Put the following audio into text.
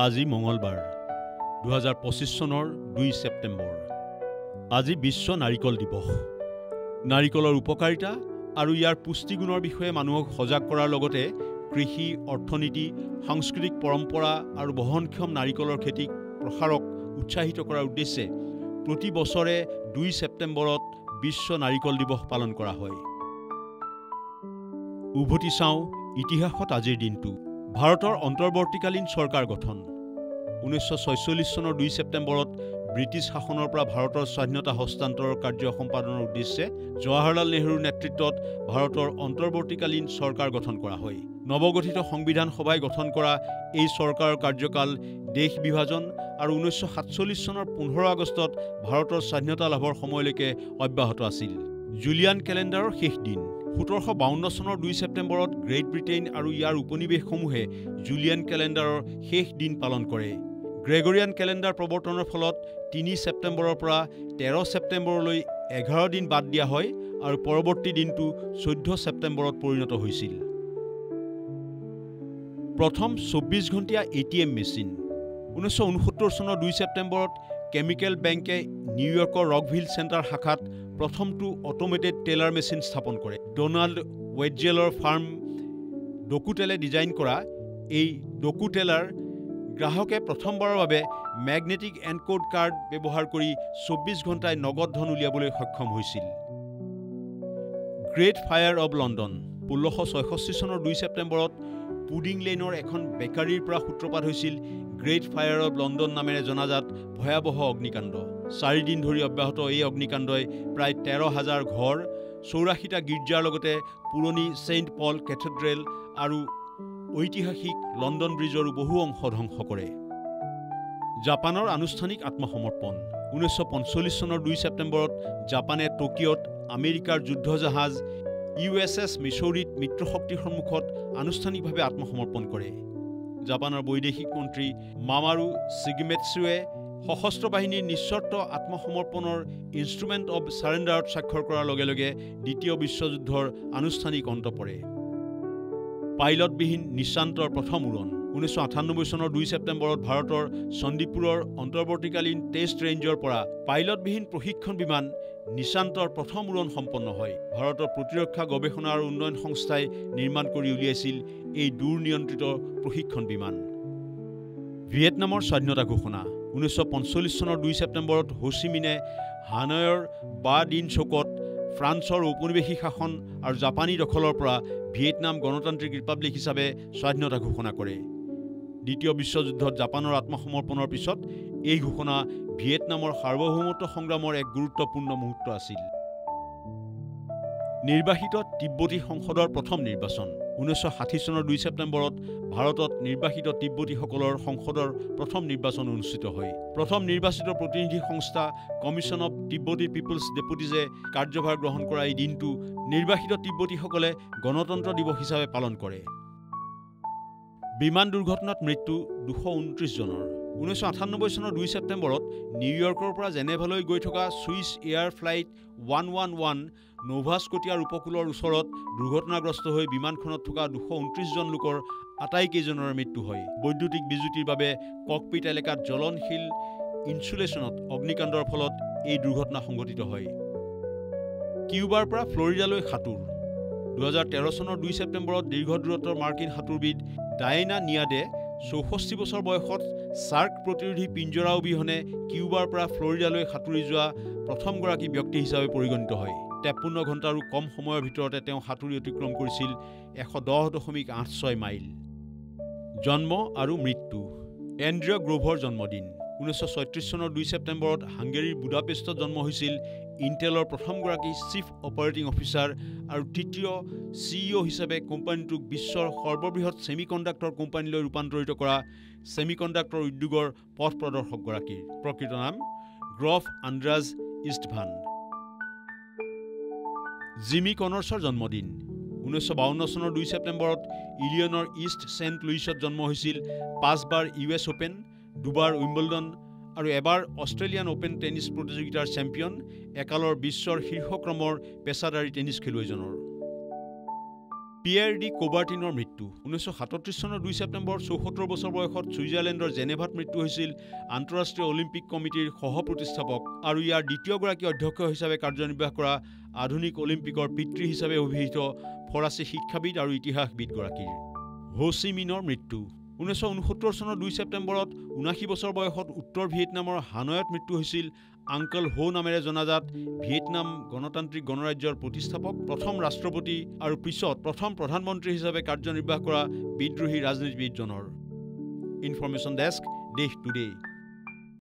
আজি মঙলবাৰ 2025 চনৰ 2 ছেপ্টেম্বৰ। আজি বিশ্ব নাৰিকল দিৱস। নাৰিকলৰ উপকাৰিতা আৰু ইয়াৰ পুষ্টিগুণৰ বিষয়ে মানুহক সজাগ কৰাৰ লগতে কৃষি, অৰ্থনীতি, সাংস্কৃতিক পৰম্পৰা আৰু বহনক্ষম নাৰিকলৰ খেতিক প্ৰসাৰক উৎসাহিত কৰাৰ উদ্দেশ্যে প্ৰতি বছৰে 2 ছেপ্টেম্বৰত বিশ্ব নাৰিকল দিৱস পালন কৰা হয়। উভতি চাওঁ ইতিহাসত আজিৰ দিনটো। ভাৰতৰ অন্তৰ্বৰ্তীকালীন চৰকাৰ গঠন। 1946 চনৰ 2 ছেপ্টেম্বৰত ব্ৰিটিছ শাসনৰ পৰা ভাৰতৰ স্বাধীনতা হস্তান্তৰৰ কাৰ্য সম্পাদনৰ উদ্দেশ্যে জৱাহৰলাল নেহৰুৰ নেতৃত্বত ভাৰতৰ অন্তৰ্বৰ্তীকালীন চৰকাৰ গঠন কৰা হয়। নৱগঠিত সংবিধান সভাই গঠন কৰা এই চৰকাৰৰ কাৰ্যকাল দেশ বিভাজন আৰু 1947 চনৰ 15 আগষ্টত ভাৰতৰ স্বাধীনতা লাভৰ সময়লৈকে অব্যাহত আছিল। জুলিয়ান কেলেণ্ডাৰৰ শেষ দিন। 1752 চনৰ 2 ছেপ্টেম্বৰত গ্ৰেট ব্ৰিটেইন আৰু ইয়াৰ উপনিৱেশসমূহে জুলিয়ান কেলেণ্ডাৰৰ শেষ দিন পালন কৰে। গ্ৰেগৰিয়ান কেলেণ্ডাৰ প্ৰৱৰ্তনৰ ফলত 3 ছেপ্টেম্বৰৰ পৰা 13 ছেপ্টেম্বৰলৈ 11 দিন বাদ দিয়া হয় আৰু পৰৱৰ্তী দিনটো 14 ছেপ্টেম্বৰত পৰিণত হৈছিল। প্ৰথম 24 ঘণ্টীয়া ATM মেচিন। 1969 চনৰ 2 ছেপ্টেম্বৰত কেমিকেল বেংকে নিউয়ৰ্কৰ ৰকভিল চেণ্টাৰ শাখাত প্ৰথমটো অট'মেটেড টেলাৰ মেচিন স্থাপন কৰে। ডনাল্ড ৱেডজেলৰ ফাৰ্ম ডকুটেলে ডিজাইন কৰা এই ডকুটেলাৰ গ্ৰাহকে প্ৰথমবাৰৰ বাবে মেগনেটিক এনক'ড কাৰ্ড ব্যৱহাৰ কৰি 24 ঘণ্টাই নগদ ধন উলিয়াবলৈ সক্ষম হৈছিল। Great fire of London. 1666 চনৰ 2 ছেপ্টেম্বৰত পুডিং লেনৰ এখন বেকাৰীৰ পৰা সূত্ৰপাত হৈছিল গ্ৰেট ফায়াৰ অৱ লণ্ডন নামেৰে জনাজাত ভয়াৱহ অগ্নিকাণ্ড। 4 দিন ধৰি অব্যাহত এই অগ্নিকাণ্ডই প্ৰায় 13,000 ঘৰ, 84টা গীৰ্জাৰ লগতে পুৰণি ছেইণ্ট পল কেথেড্ৰেল আৰু ঐতিহাসিক লণ্ডন ব্ৰিজৰো বহু অংশ ধ্বংস কৰে। জাপানৰ আনুষ্ঠানিক আত্মসমৰ্পণ। 1945 চনৰ 2 ছেপ্টেম্বৰত জাপানে টকিঅ'ত আমেৰিকাৰ যুদ্ধজাহাজ USS মিছৌৰীত মিত্ৰশক্তিৰ সন্মুখত আনুষ্ঠানিকভাৱে আত্মসমৰ্পণ কৰে। জাপানৰ বৈদেশিক মন্ত্ৰী মামাৰু চিগিমেটছুৱে সশস্ত্ৰ বাহিনীৰ নিস্বাৰ্থ আত্মসমৰ্পণৰ ইনষ্ট্ৰুমেণ্ট অৱ ছাৰেণ্ডাৰত স্বাক্ষৰ কৰাৰ লগে লগে দ্বিতীয় বিশ্বযুদ্ধৰ আনুষ্ঠানিক অন্ত পৰে। পাইলটবিহীন নিশান্তৰ প্ৰথম উৰণ। 1998 চনৰ 2 ছেপ্টেম্বৰত ভাৰতৰ চণ্ডীপুৰৰ অন্তৰ্বৰ্তীকালীন টেষ্ট ৰেঞ্জৰ পৰা পাইলটবিহীন প্ৰশিক্ষণ বিমান নিশান্তৰ প্ৰথম উৰণ সম্পন্ন হয়। ভাৰতৰ প্ৰতিৰক্ষা গৱেষণা আৰু উন্নয়ন সংস্থাই নিৰ্মাণ কৰি উলিয়াইছিল এই দূৰনিয়ন্ত্ৰিত প্ৰশিক্ষণ বিমান। ভিয়েটনামৰ স্বাধীনতা ঘোষণা। 1945 চনৰ 2 ছেপ্টেম্বৰত হোচিমিনে হানয়ৰ বা দিন চৌকত ফ্ৰান্সৰ ঔপনিৱেশিক শাসন আৰু জাপানী দখলৰ পৰা ভিয়েটনাম গণতান্ত্ৰিক ৰিপাব্লিক হিচাপে স্বাধীনতা ঘোষণা কৰে। দ্বিতীয় বিশ্বযুদ্ধত জাপানৰ আত্মসমৰ্পণৰ পিছত এই ঘোষণা ভিয়েটনামৰ সাৰ্বভৌমত্ব সংগ্ৰামৰ এক গুৰুত্বপূৰ্ণ মুহূৰ্ত আছিল। নিৰ্বাসিত তিব্বতী সংসদৰ প্ৰথম নিৰ্বাচন। 1960 চনৰ 2 ছেপ্টেম্বৰত ভাৰতত নিৰ্বাসিত তিব্বতীসকলৰ সংসদৰ প্ৰথম নিৰ্বাচন অনুষ্ঠিত হয়। প্ৰথম নিৰ্বাচিত প্ৰতিনিধি সংস্থা কমিশ্যন অৱ তিব্বতী পিপলছ ডেপুটিজে কাৰ্যভাৰ গ্ৰহণ কৰা এই দিনটো নিৰ্বাসিত তিব্বতীসকলে গণতন্ত্ৰ দিৱস হিচাপে পালন কৰে। বিমান দুৰ্ঘটনাত মৃত্যু 229 জনৰ। 1998 চনৰ 2 ছেপ্টেম্বৰত নিউয়ৰ্কৰ পৰা জেনেভালৈ গৈ থকা ছুইছ এয়াৰ ফ্লাইট 111 নোভা স্কটিয়াৰ উপকূলৰ ওচৰত দুৰ্ঘটনাগ্ৰস্ত হৈ বিমানখনত থকা 229 জন লোকৰ আটাইকেইজনৰ মৃত্যু হয়। বৈদ্যুতিক বিজুতিৰ বাবে ককপিট এলেকাত জ্বলনশীল ইনচুলেশ্যনত অগ্নিকাণ্ডৰ ফলত এই দুৰ্ঘটনা সংঘটিত হয়। কিউবাৰ পৰা ফ্লৰিডালৈ সাঁতোৰ। 2013 চনৰ 2 ছেপ্টেম্বৰত দীৰ্ঘ দূৰত্বৰ মাৰ্কিন সাঁতোৰবিদ ডায়েনা নিয়াদে 64 বছৰ বয়সত চাৰ্ক প্ৰতিৰোধী পিঞ্জৰা অবিহনে কিউবাৰ পৰা ফ্লৰিডালৈ সাঁতুৰি যোৱা প্ৰথমগৰাকী ব্যক্তি হিচাপে পৰিগণিত হয়। 53 ঘণ্টাৰো কম সময়ৰ ভিতৰতে তেওঁ সাঁতুৰি অতিক্ৰম কৰিছিল 110.86 মাইল। জন্ম আৰু মৃত্যু। এণ্ড্ৰিয় গ্ৰোভৰ জন্মদিন। 1936 চনৰ 2 ছেপ্টেম্বৰত হাংগেৰীৰ বুদাপেষ্টত জন্ম হৈছিল ইণ্টেলৰ প্ৰথমগৰাকী চিফ অপাৰেটিং অফিচাৰ আৰু তৃতীয় CEO হিচাপে কোম্পানীটোক বিশ্বৰ সৰ্ববৃহৎ ছেমিকণ্ডাক্টৰ কোম্পানীলৈ ৰূপান্তৰিত কৰা ছেমিকণ্ডাক্টৰ উদ্যোগৰ পথ প্ৰদৰ্শকগৰাকীৰ প্ৰকৃত নাম গ্ৰফ আন্দ্ৰাজ ইষ্টভান। জিমি কনৰ্ছৰ জন্মদিন। 1952 চনৰ 2 ছেপ্টেম্বৰত ইলিয়নৰ ইষ্ট ছেণ্ট লুইছত জন্ম হৈছিল 5 বাৰ US অ'পেন, 2 বাৰ উইম্বলডন আৰু এবাৰ অষ্ট্ৰেলিয়ান অ'পেন টেনিছ প্ৰতিযোগিতাৰ চেম্পিয়ন, একালৰ বিশ্বৰ শীৰ্ষক্ৰমৰ পেছাদাৰী টেনিছ খেলুৱৈজনৰ। পিয়েৰ ডি কোবাৰ্টিনৰ মৃত্যু 1937 চনৰ 2 ছেপ্টেম্বৰ 74 বছৰ বয়সত ছুইজাৰলেণ্ডৰ জেনেভাত মৃত্যু হৈছিল আন্তঃৰাষ্ট্ৰীয় অলিম্পিক কমিটিৰ সহ-প্ৰতিষ্ঠাপক আৰু ইয়াৰ দ্বিতীয়গৰাকী অধ্যক্ষ হিচাপে কাৰ্যনিৰ্বাহ কৰা আধুনিক অলিম্পিকৰ পিতৃ হিচাপে অভিহিত ফৰাচী শিক্ষাবিদ আৰু ইতিহাসবিদগৰাকীৰ। হো চি মিনৰ মৃত্যু 1969 চনৰ 2 ছেপ্টেম্বৰত 79 বছৰ বয়সত উত্তৰ ভিয়েটনামৰ হানয়ত মৃত্যু হৈছিল আংকল হো নামেৰে জনাজাত ভিয়েটনাম গণতান্ত্ৰিক গণৰাজ্যৰ প্ৰতিষ্ঠাপক, প্ৰথম ৰাষ্ট্ৰপতি আৰু পিছত প্ৰথম প্ৰধানমন্ত্ৰী হিচাপে কাৰ্যনিৰ্বাহ কৰা বিদ্ৰোহী ৰাজনীতিবিদজনৰ। ইনফৰমেশ্যন ডেস্ক, দেশ টুডে।